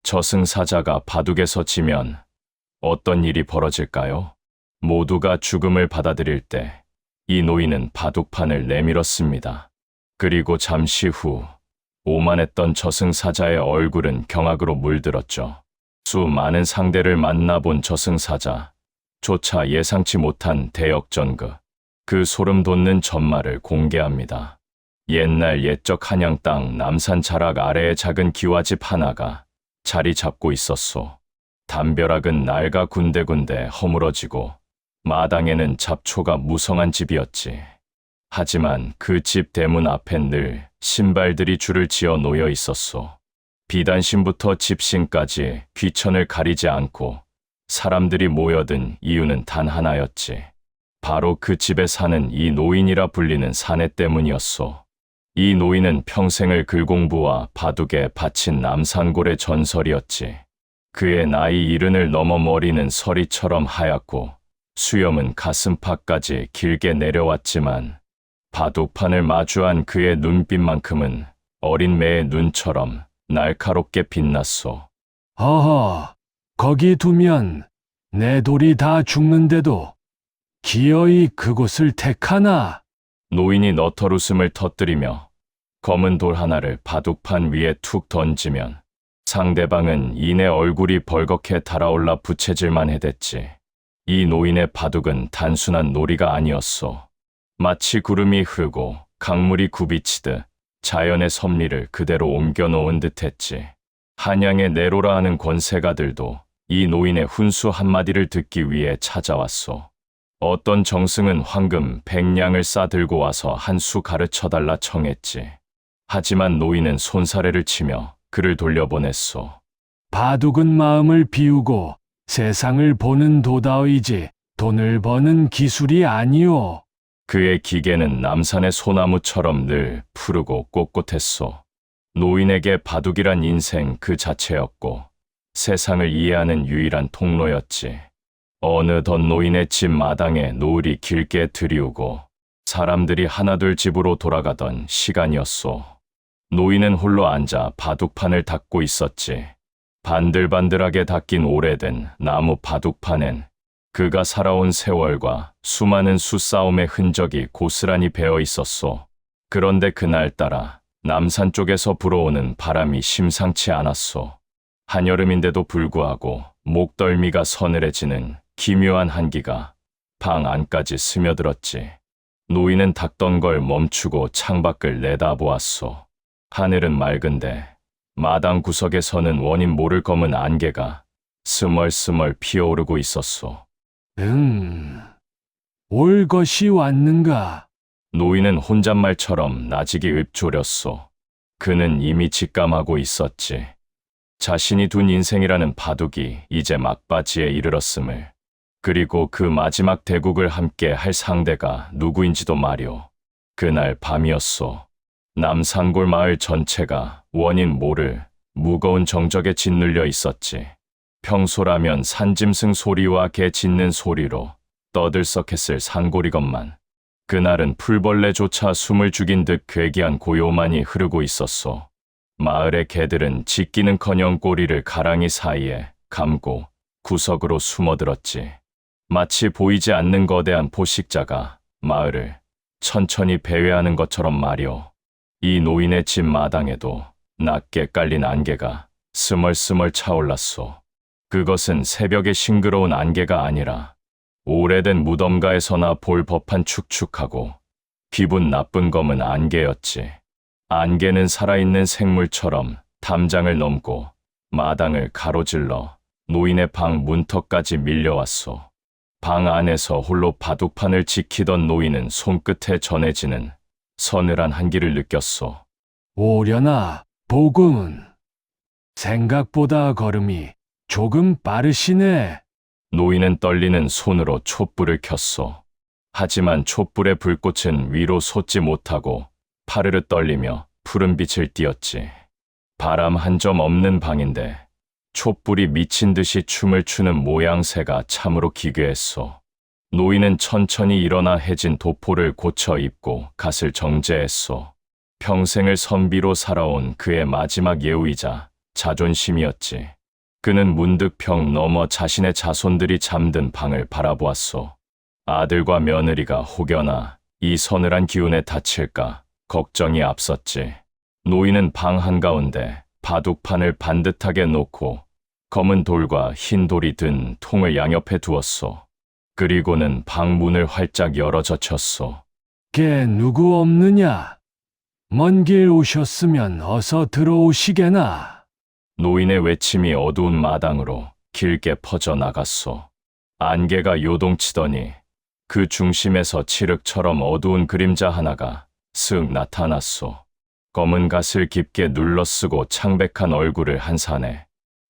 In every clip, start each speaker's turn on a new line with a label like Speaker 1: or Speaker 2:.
Speaker 1: 저승사자가 바둑에서 지면 어떤 일이 벌어질까요? 모두가 죽음을 받아들일 때 이 노인은 바둑판을 내밀었습니다. 그리고 잠시 후 오만했던 저승사자의 얼굴은 경악으로 물들었죠. 수많은 상대를 만나본 저승사자, 조차 예상치 못한 대역전극, 그 소름 돋는 전말을 공개합니다. 옛날 옛적 한양 땅 남산 자락 아래에 작은 기와집 하나가 자리 잡고 있었소. 담벼락은 낡아 군데군데 허물어지고 마당에는 잡초가 무성한 집이었지. 하지만 그 집 대문 앞엔 늘 신발들이 줄을 지어 놓여 있었소. 비단신부터 집신까지 귀천을 가리지 않고 사람들이 모여든 이유는 단 하나였지. 바로 그 집에 사는 이 노인이라 불리는 사내 때문이었소. 이 노인은 평생을 글공부와 바둑에 바친 남산골의 전설이었지. 그의 나이 70을 넘어 머리는 서리처럼 하얗고 수염은 가슴팍까지 길게 내려왔지만 바둑판을 마주한 그의 눈빛만큼은 어린 매의 눈처럼 날카롭게 빛났소.
Speaker 2: 어허, 거기 두면 내 돌이 다 죽는데도 기어이 그곳을 택하나?
Speaker 1: 노인이 너털웃음을 터뜨리며 검은 돌 하나를 바둑판 위에 툭 던지면 상대방은 이내 얼굴이 벌겋게 달아올라 부채질만 해댔지. 이 노인의 바둑은 단순한 놀이가 아니었소. 마치 구름이 흐르고 강물이 굽이치듯 자연의 섭리를 그대로 옮겨놓은 듯했지. 한양의 내로라 하는 권세가들도 이 노인의 훈수 한마디를 듣기 위해 찾아왔소. 어떤 정승은 황금 100냥을 싸들고 와서 한 수 가르쳐달라 청했지. 하지만 노인은 손사래를 치며 그를 돌려보냈소.
Speaker 2: 바둑은 마음을 비우고 세상을 보는 도다이지 돈을 버는 기술이 아니오.
Speaker 1: 그의 기계는 남산의 소나무처럼 늘 푸르고 꼿꼿했소. 노인에게 바둑이란 인생 그 자체였고 세상을 이해하는 유일한 통로였지. 어느덧 노인의 집 마당에 노을이 길게 들이우고 사람들이 하나둘 집으로 돌아가던 시간이었소. 노인은 홀로 앉아 바둑판을 닦고 있었지. 반들반들하게 닦인 오래된 나무 바둑판엔 그가 살아온 세월과 수많은 수싸움의 흔적이 고스란히 배어 있었소. 그런데 그날따라 남산 쪽에서 불어오는 바람이 심상치 않았소. 한여름인데도 불구하고 목덜미가 서늘해지는 기묘한 한기가 방 안까지 스며들었지. 노인은 닦던 걸 멈추고 창밖을 내다보았소. 하늘은 맑은데 마당 구석에 서는 원인 모를 검은 안개가 스멀스멀 피어오르고 있었소.
Speaker 2: 올 것이 왔는가?
Speaker 1: 노인은 혼잣말처럼 나직이 읊조렸소. 그는 이미 직감하고 있었지. 자신이 둔 인생이라는 바둑이 이제 막바지에 이르렀음을. 그리고 그 마지막 대국을 함께 할 상대가 누구인지도 말이오. 그날 밤이었소. 남산골 마을 전체가 원인 모를 무거운 정적에 짓눌려 있었지. 평소라면 산짐승 소리와 개 짖는 소리로 떠들썩했을 산골이건만 그날은 풀벌레조차 숨을 죽인 듯 괴기한 고요만이 흐르고 있었소. 마을의 개들은 짖기는커녕 꼬리를 가랑이 사이에 감고 구석으로 숨어들었지. 마치 보이지 않는 거대한 포식자가 마을을 천천히 배회하는 것처럼 말이오. 이 노인의 집 마당에도 낮게 깔린 안개가 스멀스멀 차올랐소. 그것은 새벽의 싱그러운 안개가 아니라 오래된 무덤가에서나 볼 법한 축축하고 기분 나쁜 검은 안개였지. 안개는 살아있는 생물처럼 담장을 넘고 마당을 가로질러 노인의 방 문턱까지 밀려왔소. 방 안에서 홀로 바둑판을 지키던 노인은 손끝에 전해지는 서늘한 한기를 느꼈소.
Speaker 2: 오려나, 복은. 생각보다 걸음이 조금 빠르시네.
Speaker 1: 노인은 떨리는 손으로 촛불을 켰소. 하지만 촛불의 불꽃은 위로 솟지 못하고 파르르 떨리며 푸른 빛을 띠었지. 바람 한 점 없는 방인데 촛불이 미친 듯이 춤을 추는 모양새가 참으로 기괴했소. 노인은 천천히 일어나 해진 도포를 고쳐 입고 갓을 정제했소. 평생을 선비로 살아온 그의 마지막 예우이자 자존심이었지. 그는 문득 벽 너머 자신의 자손들이 잠든 방을 바라보았소. 아들과 며느리가 혹여나 이 서늘한 기운에 다칠까 걱정이 앞섰지. 노인은 방 한가운데 바둑판을 반듯하게 놓고 검은 돌과 흰 돌이 든 통을 양옆에 두었소. 그리고는 방 문을 활짝 열어 젖혔소.
Speaker 2: 게 누구 없느냐? 먼 길 오셨으면 어서 들어오시게나.
Speaker 1: 노인의 외침이 어두운 마당으로 길게 퍼져 나갔소. 안개가 요동치더니 그 중심에서 칠흑처럼 어두운 그림자 하나가 슥 나타났소. 검은 갓을 깊게 눌러쓰고 창백한 얼굴을 한 사내.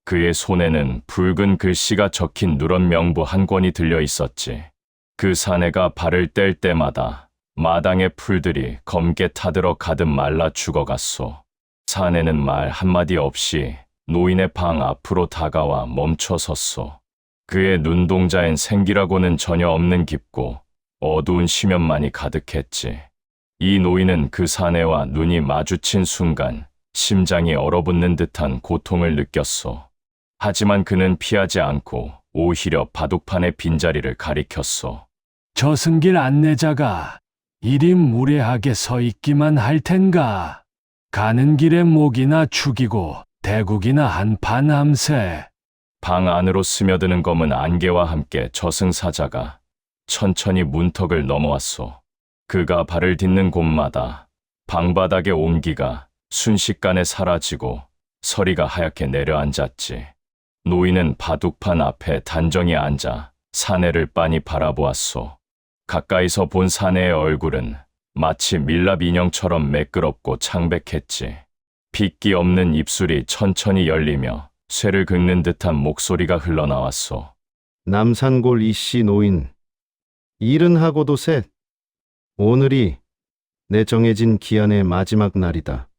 Speaker 1: 그의 손에는 붉은 글씨가 적힌 누런 명부 한 권이 들려 있었지. 그 사내가 발을 뗄 때마다 마당의 풀들이 검게 타들어 가득 말라 죽어갔소. 사내는 말 한마디 없이 노인의 방 앞으로 다가와 멈춰 섰소. 그의 눈동자엔 생기라고는 전혀 없는 깊고 어두운 심연만이 가득했지. 이 노인은 그 사내와 눈이 마주친 순간 심장이 얼어붙는 듯한 고통을 느꼈소. 하지만 그는 피하지 않고 오히려 바둑판의 빈자리를 가리켰소.
Speaker 2: 저승길 안내자가 이리 무례하게 서 있기만 할 텐가. 가는 길에 목이나 죽이고 대국이나 한판 함세.
Speaker 1: 방 안으로 스며드는 검은 안개와 함께 저승사자가 천천히 문턱을 넘어왔소. 그가 발을 딛는 곳마다 방바닥의 온기가 순식간에 사라지고 서리가 하얗게 내려앉았지. 노인은 바둑판 앞에 단정히 앉아 사내를 빤히 바라보았소. 가까이서 본 사내의 얼굴은 마치 밀랍 인형처럼 매끄럽고 창백했지. 핏기 없는 입술이 천천히 열리며 쇠를 긁는 듯한 목소리가 흘러나왔소.
Speaker 3: 남산골 이씨 노인, 일은 하고도 셋. 오늘이 내 정해진 기한의 마지막 날이다.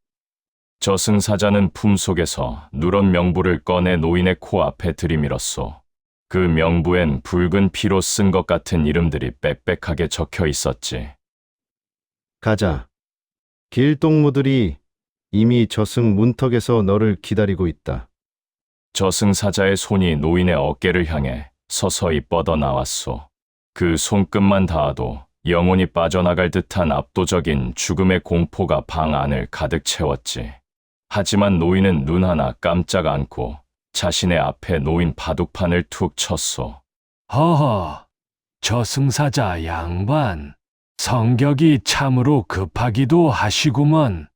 Speaker 1: 저승사자는 품속에서 누런 명부를 꺼내 노인의 코앞에 들이밀었소. 그 명부엔 붉은 피로 쓴 것 같은 이름들이 빽빽하게 적혀 있었지.
Speaker 3: 가자. 길동무들이 이미 저승 문턱에서 너를 기다리고 있다.
Speaker 1: 저승사자의 손이 노인의 어깨를 향해 서서히 뻗어 나왔소. 그 손끝만 닿아도 영혼이 빠져나갈 듯한 압도적인 죽음의 공포가 방 안을 가득 채웠지. 하지만 노인은 눈 하나 깜짝 않고 자신의 앞에 놓인 바둑판을 툭 쳤소.
Speaker 2: 허허, 저승사자 양반. 성격이 참으로 급하기도 하시구먼.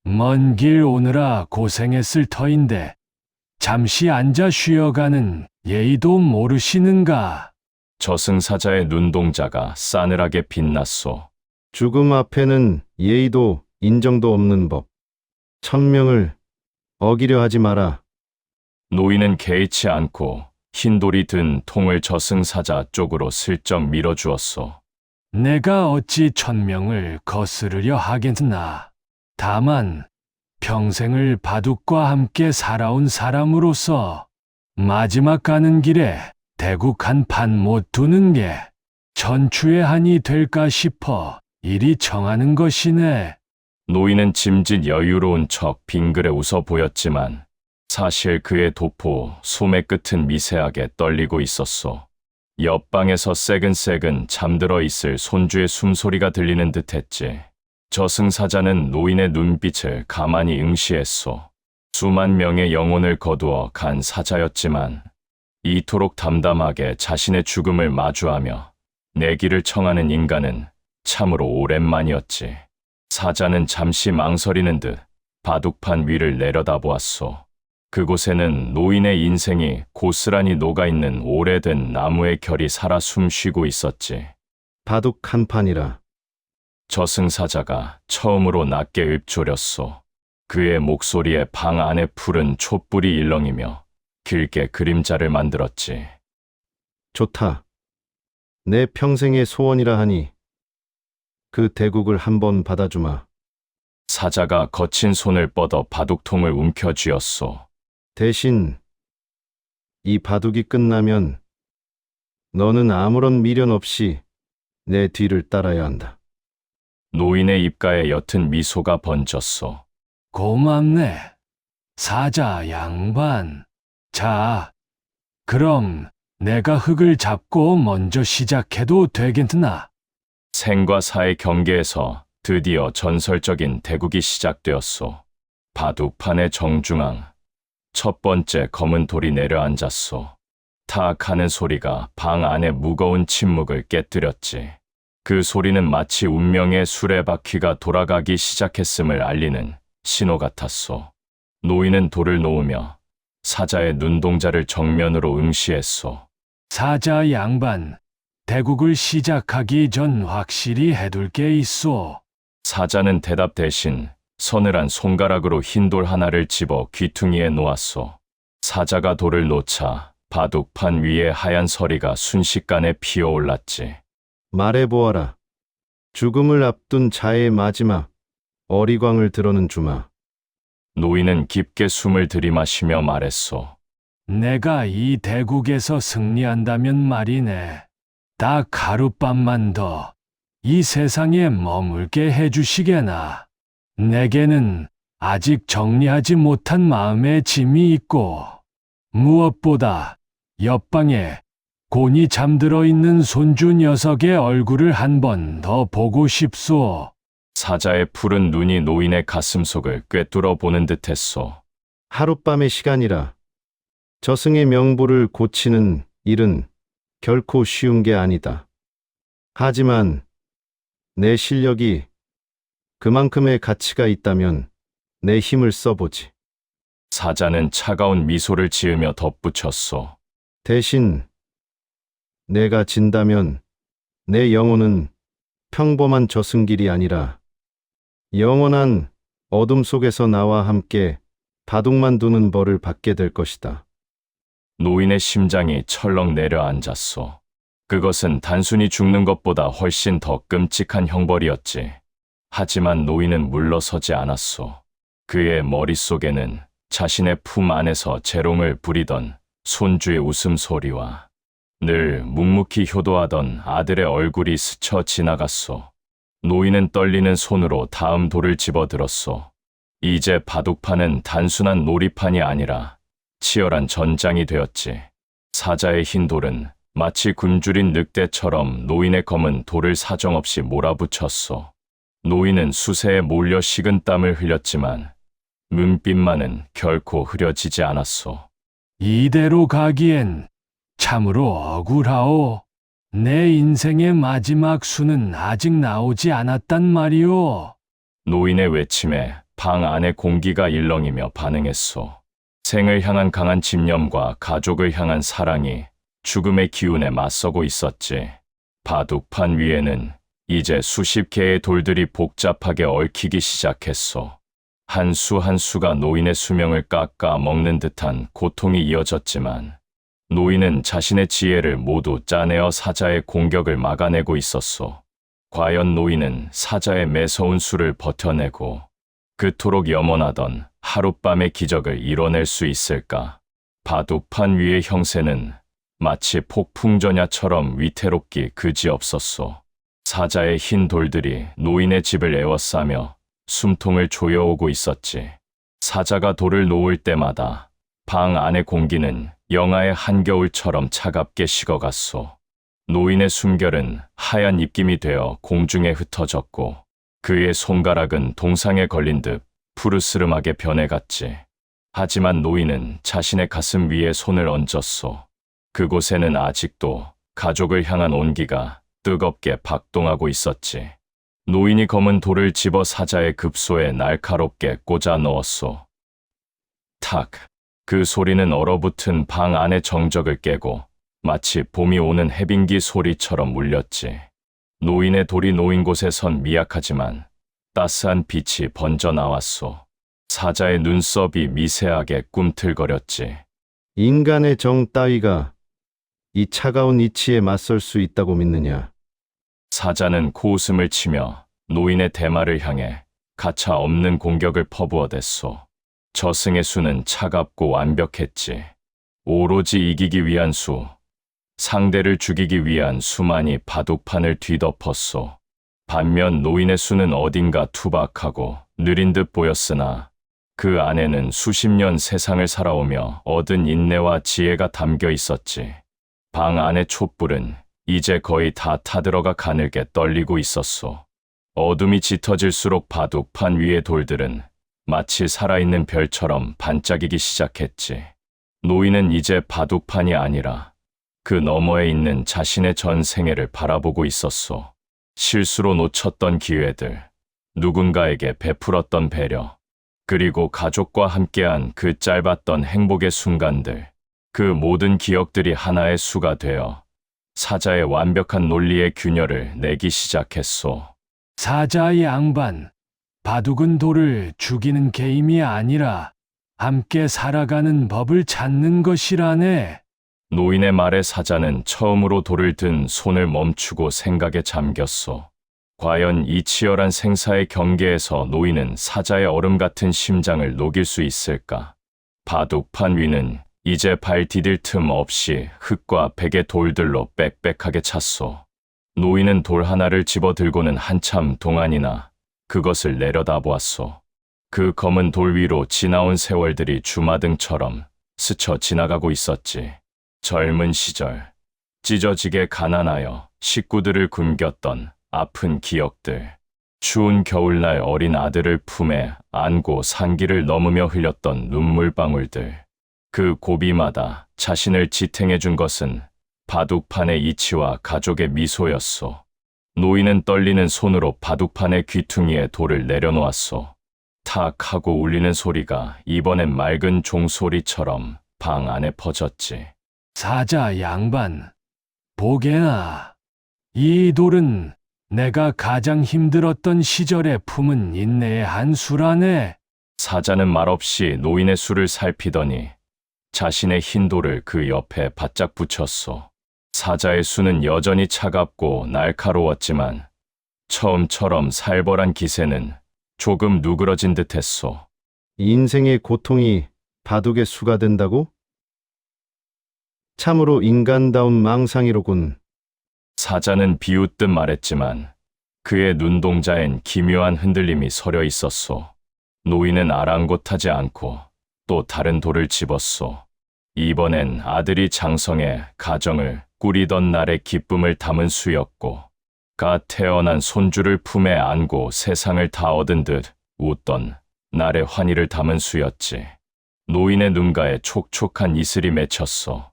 Speaker 2: 먼 길 오느라 고생했을 터인데 잠시 앉아 쉬어가는 예의도 모르시는가?
Speaker 1: 저승사자의 눈동자가 싸늘하게 빛났소.
Speaker 3: 죽음 앞에는 예의도 인정도 없는 법. 천명을 어기려 하지 마라.
Speaker 1: 노인은 개의치 않고 흰돌이 든 통을 저승사자 쪽으로 슬쩍 밀어주었소.
Speaker 2: 내가 어찌 천명을 거스르려 하겠나. 다만 평생을 바둑과 함께 살아온 사람으로서 마지막 가는 길에 대국 한 판 못 두는 게 천추의 한이 될까 싶어 이리 청하는 것이네.
Speaker 1: 노인은 짐짓 여유로운 척 빙그레 웃어 보였지만 사실 그의 도포 소매 끝은 미세하게 떨리고 있었소. 옆방에서 새근새근 잠들어 있을 손주의 숨소리가 들리는 듯했지. 저승사자는 노인의 눈빛을 가만히 응시했소. 수만 명의 영혼을 거두어 간 사자였지만 이토록 담담하게 자신의 죽음을 마주하며 내기를 청하는 인간은 참으로 오랜만이었지. 사자는 잠시 망설이는 듯 바둑판 위를 내려다보았소. 그곳에는 노인의 인생이 고스란히 녹아있는 오래된 나무의 결이 살아 숨쉬고 있었지.
Speaker 3: 바둑 한 판이라.
Speaker 1: 저승사자가 처음으로 낮게 읊조렸소. 그의 목소리에 방 안의 풀은 촛불이 일렁이며 길게 그림자를 만들었지.
Speaker 3: 좋다. 내 평생의 소원이라 하니 그 대국을 한번 받아주마.
Speaker 1: 사자가 거친 손을 뻗어 바둑통을 움켜쥐었소.
Speaker 3: 대신 이 바둑이 끝나면 너는 아무런 미련 없이 내 뒤를 따라야 한다.
Speaker 1: 노인의 입가에 옅은 미소가 번졌소.
Speaker 2: 고맙네. 사자 양반. 자, 그럼 내가 흙을 잡고 먼저 시작해도 되겠나?
Speaker 1: 생과 사의 경계에서 드디어 전설적인 대국이 시작되었소. 바둑판의 정중앙, 첫 번째 검은 돌이 내려앉았소. 탁 하는 소리가 방 안의 무거운 침묵을 깨뜨렸지. 그 소리는 마치 운명의 수레바퀴가 돌아가기 시작했음을 알리는 신호 같았소. 노인은 돌을 놓으며 사자의 눈동자를 정면으로 응시했소.
Speaker 2: 사자 양반, 대국을 시작하기 전 확실히 해둘 게 있어.
Speaker 1: 사자는 대답 대신 서늘한 손가락으로 흰 돌 하나를 집어 귀퉁이에 놓았소. 사자가 돌을 놓자 바둑판 위에 하얀 서리가 순식간에 피어올랐지.
Speaker 3: 말해보아라. 죽음을 앞둔 자의 마지막 어리광을 드러는 주마.
Speaker 1: 노인은 깊게 숨을 들이마시며 말했소.
Speaker 2: 내가 이 대국에서 승리한다면 말이네. 딱 하룻밤만 더 이 세상에 머물게 해주시게나. 내게는 아직 정리하지 못한 마음의 짐이 있고, 무엇보다 옆방에 곤히 잠들어 있는 손주 녀석의 얼굴을 한 번 더 보고 싶소.
Speaker 1: 사자의 푸른 눈이 노인의 가슴속을 꿰뚫어 보는 듯했소.
Speaker 3: 하룻밤의 시간이라 저승의 명부를 고치는 일은 결코 쉬운 게 아니다. 하지만 내 실력이 그만큼의 가치가 있다면 내 힘을 써보지.
Speaker 1: 사자는 차가운 미소를 지으며 덧붙였소.
Speaker 3: 대신 내가 진다면 내 영혼은 평범한 저승길이 아니라 영원한 어둠 속에서 나와 함께 바둑만 두는 벌을 받게 될 것이다.
Speaker 1: 노인의 심장이 철렁 내려앉았소. 그것은 단순히 죽는 것보다 훨씬 더 끔찍한 형벌이었지. 하지만 노인은 물러서지 않았소. 그의 머릿속에는 자신의 품 안에서 재롱을 부리던 손주의 웃음소리와 늘 묵묵히 효도하던 아들의 얼굴이 스쳐 지나갔소. 노인은 떨리는 손으로 다음 돌을 집어들었소. 이제 바둑판은 단순한 놀이판이 아니라 치열한 전장이 되었지. 사자의 흰 돌은 마치 굶주린 늑대처럼 노인의 검은 돌을 사정없이 몰아붙였소. 노인은 수세에 몰려 식은 땀을 흘렸지만 눈빛만은 결코 흐려지지 않았소.
Speaker 2: 이대로 가기엔 참으로 억울하오. 내 인생의 마지막 수는 아직 나오지 않았단 말이오.
Speaker 1: 노인의 외침에 방 안의 공기가 일렁이며 반응했소. 생을 향한 강한 집념과 가족을 향한 사랑이 죽음의 기운에 맞서고 있었지. 바둑판 위에는 이제 수십 개의 돌들이 복잡하게 얽히기 시작했소. 한 수 한 수가 노인의 수명을 깎아 먹는 듯한 고통이 이어졌지만 노인은 자신의 지혜를 모두 짜내어 사자의 공격을 막아내고 있었소. 과연 노인은 사자의 매서운 수를 버텨내고 그토록 염원하던 하룻밤의 기적을 이뤄낼 수 있을까? 바둑판 위의 형세는 마치 폭풍전야처럼 위태롭기 그지없었소. 사자의 흰 돌들이 노인의 집을 에워싸며 숨통을 조여오고 있었지. 사자가 돌을 놓을 때마다 방 안의 공기는 영하의 한겨울처럼 차갑게 식어갔소. 노인의 숨결은 하얀 입김이 되어 공중에 흩어졌고 그의 손가락은 동상에 걸린 듯 푸르스름하게 변해갔지. 하지만 노인은 자신의 가슴 위에 손을 얹었소. 그곳에는 아직도 가족을 향한 온기가 뜨겁게 박동하고 있었지. 노인이 검은 돌을 집어 사자의 급소에 날카롭게 꽂아 넣었소. 탁! 그 소리는 얼어붙은 방 안의 정적을 깨고 마치 봄이 오는 해빙기 소리처럼 울렸지. 노인의 돌이 놓인 곳에 선 미약하지만 따스한 빛이 번져 나왔소. 사자의 눈썹이 미세하게 꿈틀거렸지.
Speaker 3: 인간의 정 따위가 이 차가운 이치에 맞설 수 있다고 믿느냐?
Speaker 1: 사자는 코웃음을 치며 노인의 대마를 향해 가차 없는 공격을 퍼부어댔소. 저승의 수는 차갑고 완벽했지. 오로지 이기기 위한 수, 상대를 죽이기 위한 수만이 바둑판을 뒤덮었소. 반면 노인의 수는 어딘가 투박하고 느린 듯 보였으나 그 안에는 수십 년 세상을 살아오며 얻은 인내와 지혜가 담겨 있었지. 방 안의 촛불은 이제 거의 다 타들어가 가늘게 떨리고 있었소. 어둠이 짙어질수록 바둑판 위의 돌들은 마치 살아있는 별처럼 반짝이기 시작했지. 노인은 이제 바둑판이 아니라 그 너머에 있는 자신의 전 생애를 바라보고 있었소. 실수로 놓쳤던 기회들, 누군가에게 베풀었던 배려, 그리고 가족과 함께한 그 짧았던 행복의 순간들, 그 모든 기억들이 하나의 수가 되어 사자의 완벽한 논리의 균열을 내기 시작했소.
Speaker 2: 사자 양반, 바둑은 돌을 죽이는 게임이 아니라 함께 살아가는 법을 찾는 것이라네.
Speaker 1: 노인의 말에 사자는 처음으로 돌을 든 손을 멈추고 생각에 잠겼소. 과연 이 치열한 생사의 경계에서 노인은 사자의 얼음 같은 심장을 녹일 수 있을까? 바둑판 위는 이제 발 디딜 틈 없이 흙과 백의 돌들로 빽빽하게 찼소. 노인은 돌 하나를 집어들고는 한참 동안이나 그것을 내려다보았소. 그 검은 돌 위로 지나온 세월들이 주마등처럼 스쳐 지나가고 있었지. 젊은 시절, 찢어지게 가난하여 식구들을 굶겼던 아픈 기억들, 추운 겨울날 어린 아들을 품에 안고 산길을 넘으며 흘렸던 눈물방울들, 그 고비마다 자신을 지탱해 준 것은 바둑판의 이치와 가족의 미소였소. 노인은 떨리는 손으로 바둑판의 귀퉁이에 돌을 내려놓았소. 탁 하고 울리는 소리가 이번엔 맑은 종소리처럼 방 안에 퍼졌지.
Speaker 2: 사자 양반, 보게나. 이 돌은 내가 가장 힘들었던 시절에 품은 인내의 한 수라네.
Speaker 1: 사자는 말없이 노인의 수를 살피더니 자신의 흰 돌을 그 옆에 바짝 붙였소. 사자의 수는 여전히 차갑고 날카로웠지만 처음처럼 살벌한 기세는 조금 누그러진 듯했소.
Speaker 3: 인생의 고통이 바둑의 수가 된다고? 참으로 인간다운 망상이로군.
Speaker 1: 사자는 비웃듯 말했지만 그의 눈동자엔 기묘한 흔들림이 서려 있었소. 노인은 아랑곳하지 않고 또 다른 돌을 집었소. 이번엔 아들이 장성해 가정을 꾸리던 날의 기쁨을 담은 수였고, 갓 태어난 손주를 품에 안고 세상을 다 얻은 듯 웃던 날의 환희를 담은 수였지. 노인의 눈가에 촉촉한 이슬이 맺혔소.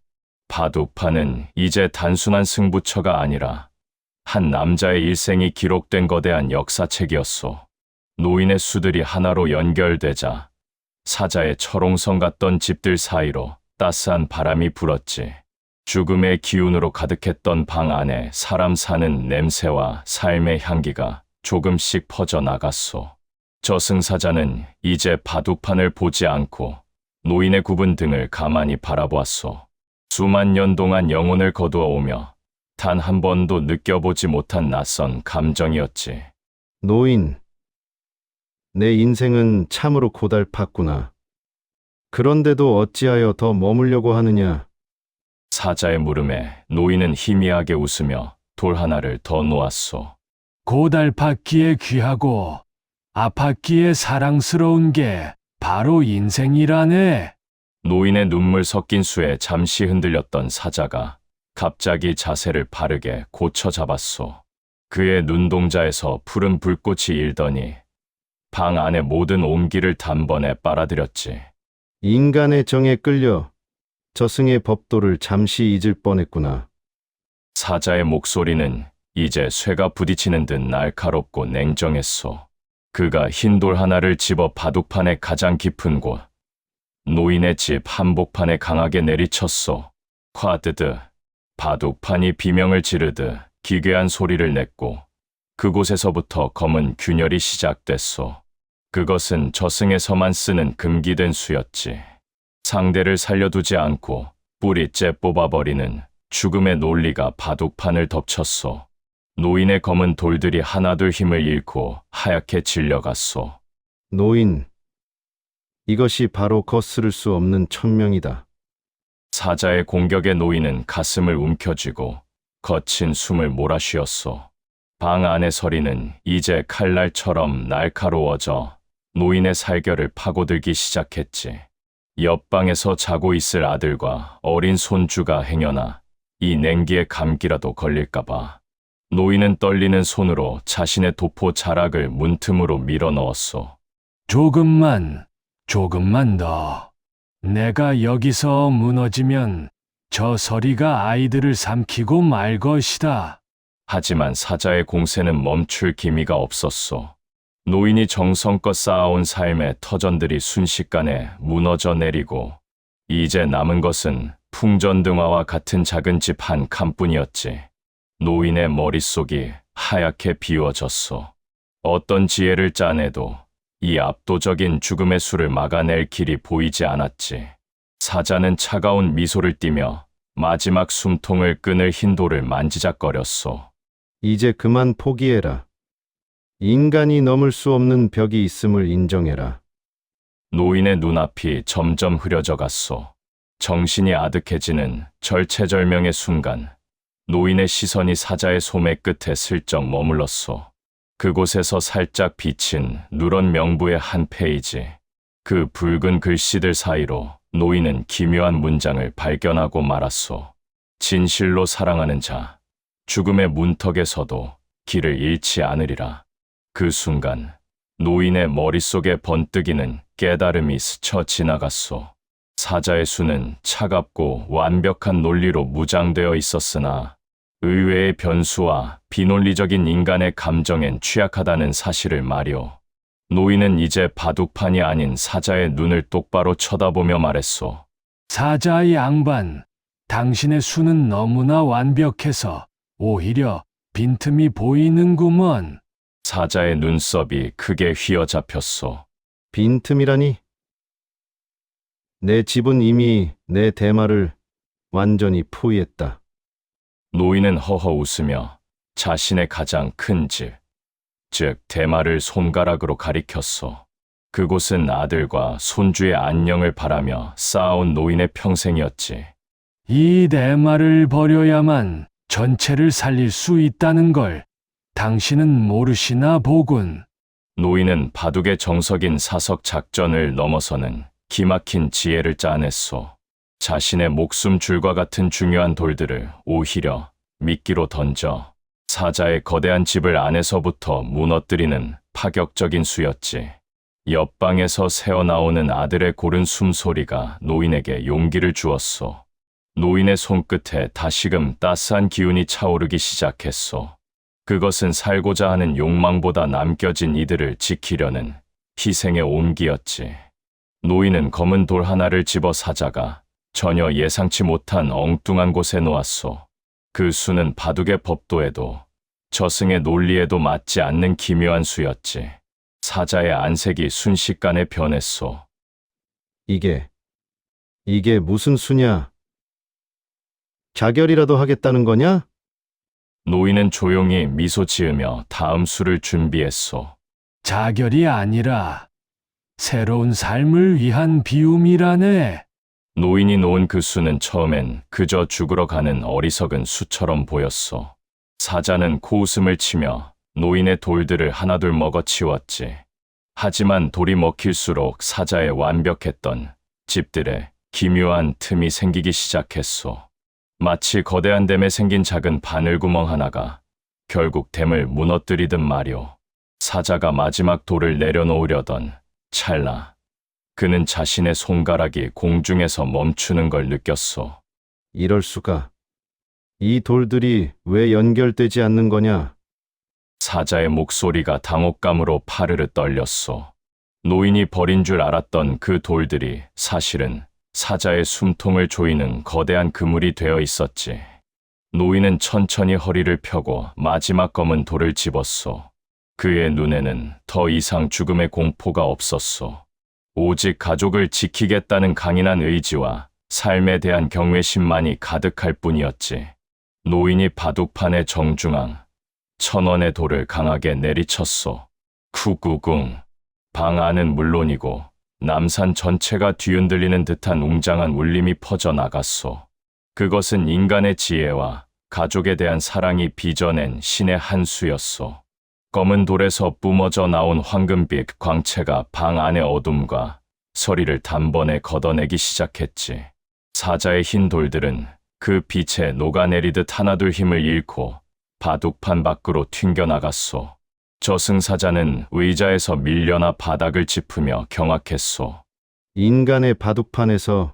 Speaker 1: 바둑판은 이제 단순한 승부처가 아니라 한 남자의 일생이 기록된 거대한 역사책이었소. 노인의 수들이 하나로 연결되자 사자의 철옹성 같던 집들 사이로 따스한 바람이 불었지. 죽음의 기운으로 가득했던 방 안에 사람 사는 냄새와 삶의 향기가 조금씩 퍼져나갔소. 저승사자는 이제 바둑판을 보지 않고 노인의 굽은 등을 가만히 바라보았소. 수만 년 동안 영혼을 거두어 오며 단 한 번도 느껴보지 못한 낯선 감정이었지.
Speaker 3: 노인, 내 인생은 참으로 고달팠구나. 그런데도 어찌하여 더 머물려고 하느냐?
Speaker 1: 사자의 물음에 노인은 희미하게 웃으며 돌 하나를 더 놓았소.
Speaker 2: 고달팠기에 귀하고 아팠기에 사랑스러운 게 바로 인생이라네.
Speaker 1: 노인의 눈물 섞인 수에 잠시 흔들렸던 사자가 갑자기 자세를 바르게 고쳐 잡았소. 그의 눈동자에서 푸른 불꽃이 일더니 방 안의 모든 온기를 단번에 빨아들였지.
Speaker 3: 인간의 정에 끌려 저승의 법도를 잠시 잊을 뻔했구나.
Speaker 1: 사자의 목소리는 이제 쇠가 부딪히는 듯 날카롭고 냉정했소. 그가 흰 돌 하나를 집어 바둑판의 가장 깊은 곳, 노인의 집 한복판에 강하게 내리쳤소. 콰드드, 바둑판이 비명을 지르듯 기괴한 소리를 냈고 그곳에서부터 검은 균열이 시작됐소. 그것은 저승에서만 쓰는 금기된 수였지. 상대를 살려두지 않고 뿌리째 뽑아버리는 죽음의 논리가 바둑판을 덮쳤소. 노인의 검은 돌들이 하나둘 힘을 잃고 하얗게 질려갔소.
Speaker 3: 노인, 이것이 바로 거스를 수 없는 천명이다.
Speaker 1: 사자의 공격에 노인은 가슴을 움켜쥐고 거친 숨을 몰아쉬었소. 방 안의 서리는 이제 칼날처럼 날카로워져 노인의 살결을 파고들기 시작했지. 옆방에서 자고 있을 아들과 어린 손주가 행여나 이 냉기에 감기라도 걸릴까봐 노인은 떨리는 손으로 자신의 도포 자락을 문틈으로 밀어 넣었소.
Speaker 2: 조금만 더. 내가 여기서 무너지면 저 서리가 아이들을 삼키고 말 것이다.
Speaker 1: 하지만 사자의 공세는 멈출 기미가 없었소. 노인이 정성껏 쌓아온 삶의 터전들이 순식간에 무너져 내리고 이제 남은 것은 풍전등화와 같은 작은 집 한 칸뿐이었지. 노인의 머릿속이 하얗게 비워졌소. 어떤 지혜를 짜내도 이 압도적인 죽음의 수를 막아낼 길이 보이지 않았지. 사자는 차가운 미소를 띠며 마지막 숨통을 끊을 흰 돌을 만지작거렸소.
Speaker 3: 이제 그만 포기해라. 인간이 넘을 수 없는 벽이 있음을 인정해라.
Speaker 1: 노인의 눈앞이 점점 흐려져 갔소. 정신이 아득해지는 절체절명의 순간, 노인의 시선이 사자의 소매 끝에 슬쩍 머물렀소. 그곳에서 살짝 비친 누런 명부의 한 페이지. 그 붉은 글씨들 사이로 노인은 기묘한 문장을 발견하고 말았소. 진실로 사랑하는 자, 죽음의 문턱에서도 길을 잃지 않으리라. 그 순간 노인의 머릿속에 번뜩이는 깨달음이 스쳐 지나갔소. 사자의 수는 차갑고 완벽한 논리로 무장되어 있었으나 의외의 변수와 비논리적인 인간의 감정엔 취약하다는 사실을 말이오. 노인은 이제 바둑판이 아닌 사자의 눈을 똑바로 쳐다보며 말했소.
Speaker 2: 사자 양반, 당신의 수는 너무나 완벽해서 오히려 빈틈이 보이는구먼.
Speaker 1: 사자의 눈썹이 크게 휘어잡혔소.
Speaker 3: 빈틈이라니? 내 집은 이미 내 대마를 완전히 포위했다.
Speaker 1: 노인은 허허 웃으며 자신의 가장 큰 집, 즉 대마를 손가락으로 가리켰소. 그곳은 아들과 손주의 안녕을 바라며 쌓아온 노인의 평생이었지.
Speaker 2: 이 대마를 버려야만 전체를 살릴 수 있다는 걸 당신은 모르시나 보군.
Speaker 1: 노인은 바둑의 정석인 사석 작전을 넘어서는 기막힌 지혜를 짜냈소. 자신의 목숨 줄과 같은 중요한 돌들을 오히려 미끼로 던져 사자의 거대한 집을 안에서부터 무너뜨리는 파격적인 수였지. 옆방에서 새어나오는 아들의 고른 숨소리가 노인에게 용기를 주었소. 노인의 손끝에 다시금 따스한 기운이 차오르기 시작했소. 그것은 살고자 하는 욕망보다 남겨진 이들을 지키려는 희생의 온기였지. 노인은 검은 돌 하나를 집어 사자가 전혀 예상치 못한 엉뚱한 곳에 놓았소. 그 수는 바둑의 법도에도 저승의 논리에도 맞지 않는 기묘한 수였지. 사자의 안색이 순식간에 변했소.
Speaker 3: 이게 무슨 수냐? 자결이라도 하겠다는 거냐?
Speaker 1: 노인은 조용히 미소 지으며 다음 수를 준비했소.
Speaker 2: 자결이 아니라 새로운 삶을 위한 비움이라네.
Speaker 1: 노인이 놓은 그 수는 처음엔 그저 죽으러 가는 어리석은 수처럼 보였소. 사자는 코웃음을 치며 노인의 돌들을 하나둘 먹어치웠지. 하지만 돌이 먹힐수록 사자의 완벽했던 집들에 기묘한 틈이 생기기 시작했소. 마치 거대한 댐에 생긴 작은 바늘구멍 하나가 결국 댐을 무너뜨리듯 말이오. 사자가 마지막 돌을 내려놓으려던 찰나, 그는 자신의 손가락이 공중에서 멈추는 걸 느꼈소.
Speaker 3: 이럴 수가. 이 돌들이 왜 연결되지 않는 거냐?
Speaker 1: 사자의 목소리가 당혹감으로 파르르 떨렸소. 노인이 버린 줄 알았던 그 돌들이 사실은 사자의 숨통을 조이는 거대한 그물이 되어 있었지. 노인은 천천히 허리를 펴고 마지막 검은 돌을 집었소. 그의 눈에는 더 이상 죽음의 공포가 없었소. 오직 가족을 지키겠다는 강인한 의지와 삶에 대한 경외심만이 가득할 뿐이었지. 노인이 바둑판의 정중앙, 1000원의 돌을 강하게 내리쳤소. 쿠구궁. 방 안은 물론이고 남산 전체가 뒤흔들리는 듯한 웅장한 울림이 퍼져나갔소. 그것은 인간의 지혜와 가족에 대한 사랑이 빚어낸 신의 한 수였소. 검은 돌에서 뿜어져 나온 황금빛 광채가 방 안의 어둠과 서리를 단번에 걷어내기 시작했지. 사자의 흰 돌들은 그 빛에 녹아내리듯 하나둘 힘을 잃고 바둑판 밖으로 튕겨나갔소. 저승사자는 의자에서 밀려나 바닥을 짚으며 경악했소.
Speaker 3: 인간의 바둑판에서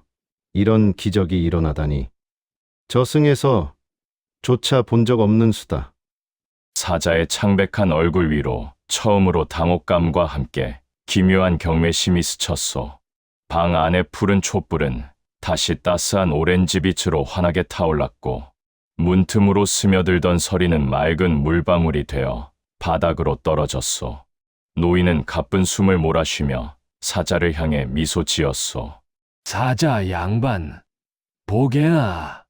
Speaker 3: 이런 기적이 일어나다니. 저승에서 조차 본 적 없는 수다.
Speaker 1: 사자의 창백한 얼굴 위로 처음으로 당혹감과 함께 기묘한 경외심이 스쳤소. 방 안의 푸른 촛불은 다시 따스한 오렌지빛으로 환하게 타올랐고 문틈으로 스며들던 서리는 맑은 물방울이 되어 바닥으로 떨어졌소. 노인은 가쁜 숨을 몰아쉬며 사자를 향해 미소 지었소.
Speaker 2: 사자 양반, 보게나.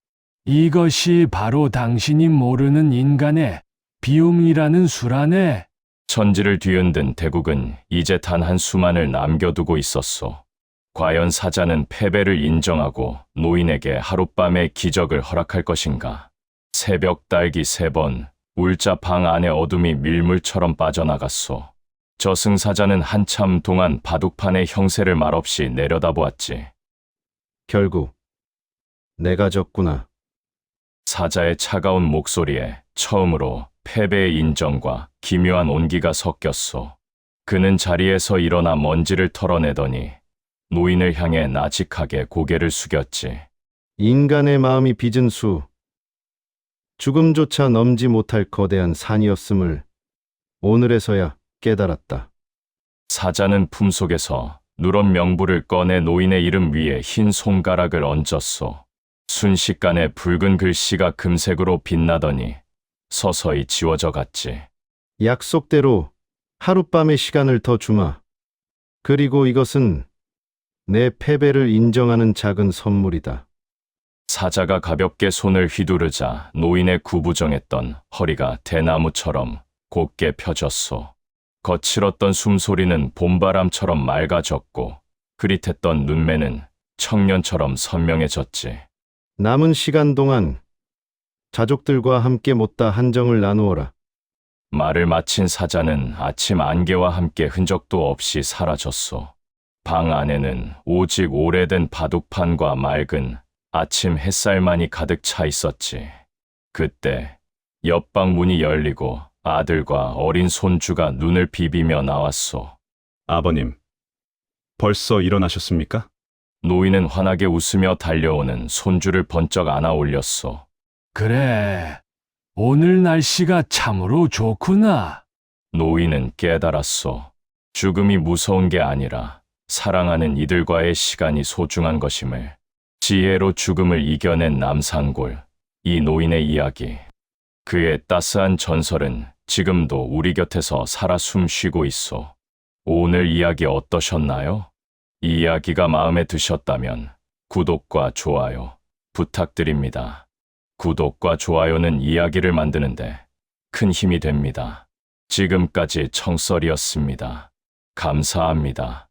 Speaker 2: 이것이 바로 당신이 모르는 인간의 비움이라는 수라네.
Speaker 1: 천지를 뒤흔든 대국은 이제 단 한 수만을 남겨두고 있었소. 과연 사자는 패배를 인정하고 노인에게 하룻밤의 기적을 허락할 것인가? 새벽 딸기 3번, 울자 방 안의 어둠이 밀물처럼 빠져나갔소. 저승사자는 한참 동안 바둑판의 형세를 말없이 내려다보았지.
Speaker 3: 결국 내가 졌구나.
Speaker 1: 사자의 차가운 목소리에 처음으로 패배의 인정과 기묘한 온기가 섞였소. 그는 자리에서 일어나 먼지를 털어내더니 노인을 향해 나직하게 고개를 숙였지.
Speaker 3: 인간의 마음이 빚은 수, 죽음조차 넘지 못할 거대한 산이었음을 오늘에서야 깨달았다.
Speaker 1: 사자는 품속에서 누런 명부를 꺼내 노인의 이름 위에 흰 손가락을 얹었소. 순식간에 붉은 글씨가 금색으로 빛나더니 서서히 지워져 갔지.
Speaker 3: 약속대로 하룻밤의 시간을 더 주마. 그리고 이것은 내 패배를 인정하는 작은 선물이다.
Speaker 1: 사자가 가볍게 손을 휘두르자 노인의 구부정했던 허리가 대나무처럼 곧게 펴졌소. 거칠었던 숨소리는 봄바람처럼 맑아졌고 흐릿했던 눈매는 청년처럼 선명해졌지.
Speaker 3: 남은 시간 동안 자족들과 함께 못다 한정을 나누어라.
Speaker 1: 말을 마친 사자는 아침 안개와 함께 흔적도 없이 사라졌소. 방 안에는 오직 오래된 바둑판과 맑은 아침 햇살만이 가득 차 있었지. 그때 옆방 문이 열리고 아들과 어린 손주가 눈을 비비며 나왔소.
Speaker 4: 아버님, 벌써 일어나셨습니까?
Speaker 1: 노인은 환하게 웃으며 달려오는 손주를 번쩍 안아 올렸소.
Speaker 2: 그래, 오늘 날씨가 참으로 좋구나.
Speaker 1: 노인은 깨달았소. 죽음이 무서운 게 아니라 사랑하는 이들과의 시간이 소중한 것임을. 지혜로 죽음을 이겨낸 남산골, 이 노인의 이야기. 그의 따스한 전설은 지금도 우리 곁에서 살아 숨쉬고 있소. 오늘 이야기 어떠셨나요? 이 이야기가 마음에 드셨다면 구독과 좋아요 부탁드립니다. 구독과 좋아요는 이야기를 만드는데 큰 힘이 됩니다. 지금까지 청설이었습니다. 감사합니다.